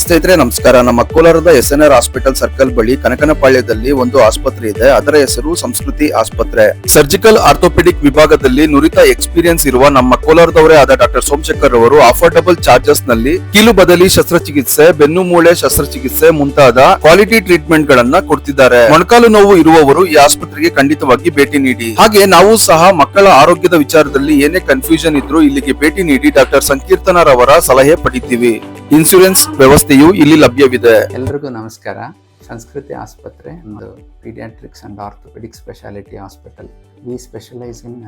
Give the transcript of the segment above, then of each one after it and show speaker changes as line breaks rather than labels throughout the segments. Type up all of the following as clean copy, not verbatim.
ಸ್ನೇಹಿತರೆ ನಮಸ್ಕಾರ. ನಮ್ಮ ಕೋಲಾರದ SNR ಹಾಸ್ಪಿಟಲ್ ಸರ್ಕಲ್ ಬಳಿ ಕನಕನಪಾಳ್ಯದಲ್ಲಿ ಒಂದು ಆಸ್ಪತ್ರೆ ಇದೆ. ಅದರ ಹೆಸರು ಸಂಸ್ಕೃತಿ ಆಸ್ಪತ್ರೆ. ಸರ್ಜಿಕಲ್ ಆರ್ಥೋಪೆಡಿಕ್ ವಿಭಾಗದಲ್ಲಿ ನುರಿತ ಎಕ್ಸ್ಪೀರಿಯನ್ಸ್ ಇರುವ ನಮ್ಮ ಕೋಲಾರದವರೇ ಆದ ಡಾಕ್ಟರ್ ಸೋಮಶೇಖರ್ ಅವರು ಅಫೋರ್ಡಬಲ್ ಚಾರ್ಜಸ್ ನಲ್ಲಿ ಕೀಲು ಬದಲಿ ಶಸ್ತ್ರಚಿಕಿತ್ಸೆ, ಬೆನ್ನು ಮೂಳೆ ಶಸ್ತ್ರಚಿಕಿತ್ಸೆ ಮುಂತಾದ ಕ್ವಾಲಿಟಿ ಟ್ರೀಟ್ಮೆಂಟ್ ಗಳನ್ನ ಕೊಡ್ತಿದ್ದಾರೆ. ಮೊಣಕಾಲು ನೋವು ಇರುವವರು ಈ ಆಸ್ಪತ್ರೆಗೆ ಖಂಡಿತವಾಗಿ ಭೇಟಿ ನೀಡಿ. ಹಾಗೆ ನಾವು ಸಹ ಮಕ್ಕಳ ಆರೋಗ್ಯದ ವಿಚಾರದಲ್ಲಿ ಏನೇ ಕನ್ಫ್ಯೂಷನ್ ಇದ್ರೂ ಇಲ್ಲಿಗೆ ಭೇಟಿ ನೀಡಿ ಡಾಕ್ಟರ್ ಸಂಕೀರ್ತನರವರ ಸಲಹೆ ಪಡಿತೀವಿ. ಇನ್ಶೂರೆನ್ಸ್ ವ್ಯವಸ್ಥೆಯು ಇಲ್ಲಿ ಲಭ್ಯವಿದೆ.
ಎಲ್ರಿಗೂ ನಮಸ್ಕಾರ. ಸಂಸ್ಕೃತಿ ಆಸ್ಪತ್ರೆ ಒಂದು paediatrics and orthopaedic speciality hospital. We specialise in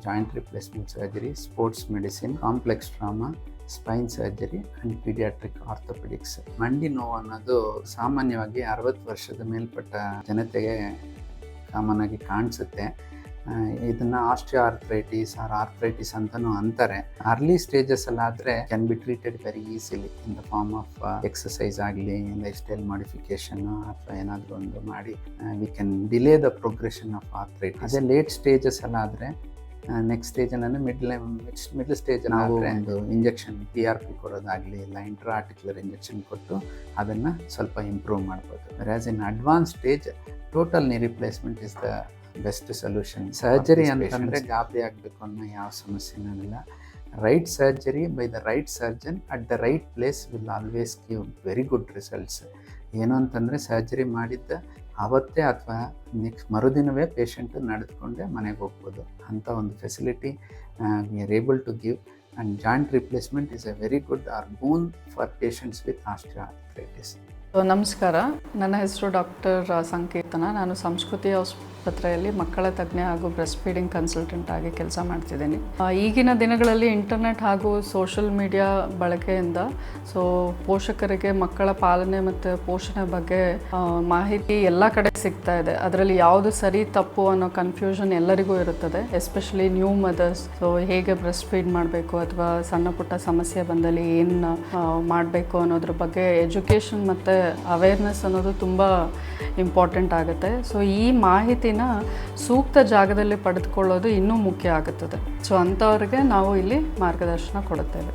joint replacement surgery, sports medicine, complex trauma, spine surgery and paediatric orthopaedics. ಮಂಡಿ ನೋವು ಅನ್ನೋದು ಸಾಮಾನ್ಯವಾಗಿ 60 ವರ್ಷದ ಮೇಲ್ಪಟ್ಟ ಜನತೆಗೆ ಕಾಮನ್ ಆಗಿ ಕಾಣಿಸುತ್ತೆ. ಇದನ್ನ ಆಸ್ಟಿಯೋ ಆರ್ಥ್ರೈಟಿಸ್ ಅಂತಲೂ ಅಂತಾರೆ. ಅರ್ಲಿ ಸ್ಟೇಜಸ್ ಅಲ್ಲಾದರೆ can be treated very easily in the form of exercise ಆಗಲಿ, ಲೈಫ್ ಸ್ಟೈಲ್ ಮಾಡಿಫಿಕೇಶನ್ ಅಥವಾ ಏನಾದರೂ ಒಂದು ಮಾಡಿ we can delay the progression of arthritis. ಅದೇ ಲೇಟ್ ಸ್ಟೇಜಸ್ ಎಲ್ಲ ಆದರೆ ನೆಕ್ಸ್ಟ್ ಸ್ಟೇಜಲ್ಲಿ ಮಿಡ್ಲ್ ಸ್ಟೇಜ್ ನಾವು ಒಂದು ಇಂಜೆಕ್ಷನ್ PRP ಕೊಡೋದಾಗಲಿ ಇಲ್ಲ ಇಂಟ್ರಾ ಆರ್ಟಿಕ್ಯುಲರ್ ಇಂಜೆಕ್ಷನ್ ಕೊಟ್ಟು ಅದನ್ನು ಸ್ವಲ್ಪ ಇಂಪ್ರೂವ್ ಮಾಡ್ಬೋದು. Whereas in advance stage total knee replacement is the best solution. Surgery ಅಂತಂದರೆ ಗಾಬರಿ ಆಗಬೇಕು ಅನ್ನೋ ಯಾವ ಸಮಸ್ಯೆನೂ ಇಲ್ಲ. Right surgery by the right surgeon at the right place will always give very good results. ಏನು ಅಂತಂದರೆ ಸರ್ಜರಿ ಮಾಡಿದ್ದ ಆವತ್ತೇ ಅಥವಾ ನೆಕ್ಸ್ಟ್ ಮರುದಿನವೇ ಪೇಷಂಟ್ ನಡೆದುಕೊಂಡೇ ಮನೆಗೆ ಹೋಗ್ಬೋದು. ಅಂಥ ಒಂದು facility we are able to give. And joint replacement is a very good or boon for patients with osteoarthritis.
ನಮಸ್ಕಾರ, ನನ್ನ ಹೆಸರು ಡಾಕ್ಟರ್ ಸಂಕೀರ್ತನ. ನಾನು ಸಂಸ್ಕೃತಿ ಆಸ್ಪತ್ರೆಯಲ್ಲಿ ಮಕ್ಕಳ ತಜ್ಞ ಹಾಗೂ ಬ್ರೆಸ್ಟ್ ಫೀಡಿಂಗ್ ಕನ್ಸಲ್ಟೆಂಟ್ ಆಗಿ ಕೆಲಸ ಮಾಡ್ತಿದ್ದೀನಿ. ಈಗಿನ ದಿನಗಳಲ್ಲಿ ಇಂಟರ್ನೆಟ್ ಹಾಗೂ ಸೋಷಲ್ ಮೀಡಿಯಾ ಬಳಕೆಯಿಂದ ಪೋಷಕರಿಗೆ ಮಕ್ಕಳ ಪಾಲನೆ ಮತ್ತು ಪೋಷಣೆ ಬಗ್ಗೆ ಮಾಹಿತಿ ಎಲ್ಲ ಕಡೆ ಸಿಗ್ತಾ ಇದೆ. ಅದರಲ್ಲಿ ಯಾವುದು ಸರಿ ತಪ್ಪು ಅನ್ನೋ ಕನ್ಫ್ಯೂಷನ್ ಎಲ್ಲರಿಗೂ ಇರುತ್ತದೆ, ಎಸ್ಪೆಷಲಿ ನ್ಯೂ ಮದರ್ಸ್. ಹೇಗೆ ಬ್ರೆಸ್ಟ್ ಫೀಡ್ ಮಾಡಬೇಕು ಅಥವಾ ಸಣ್ಣ ಪುಟ್ಟ ಸಮಸ್ಯೆ ಬಂದಲ್ಲಿ ಏನು ಮಾಡಬೇಕು ಅನ್ನೋದ್ರ ಬಗ್ಗೆ ಎಜುಕೇಷನ್ ಮತ್ತು ಅವೇರ್ನೆಸ್ ಅನ್ನೋದು ತುಂಬ ಇಂಪಾರ್ಟೆಂಟ್ ಆಗುತ್ತೆ. ಈ ಮಾಹಿತಿನ ಸೂಕ್ತ ಜಾಗದಲ್ಲಿ ಪಡೆದುಕೊಳ್ಳೋದು ಇನ್ನೂ ಮುಖ್ಯ ಆಗುತ್ತದೆ. ಅಂಥವ್ರಿಗೆ ನಾವು ಇಲ್ಲಿ ಮಾರ್ಗದರ್ಶನ ಕೊಡುತ್ತೇವೆ.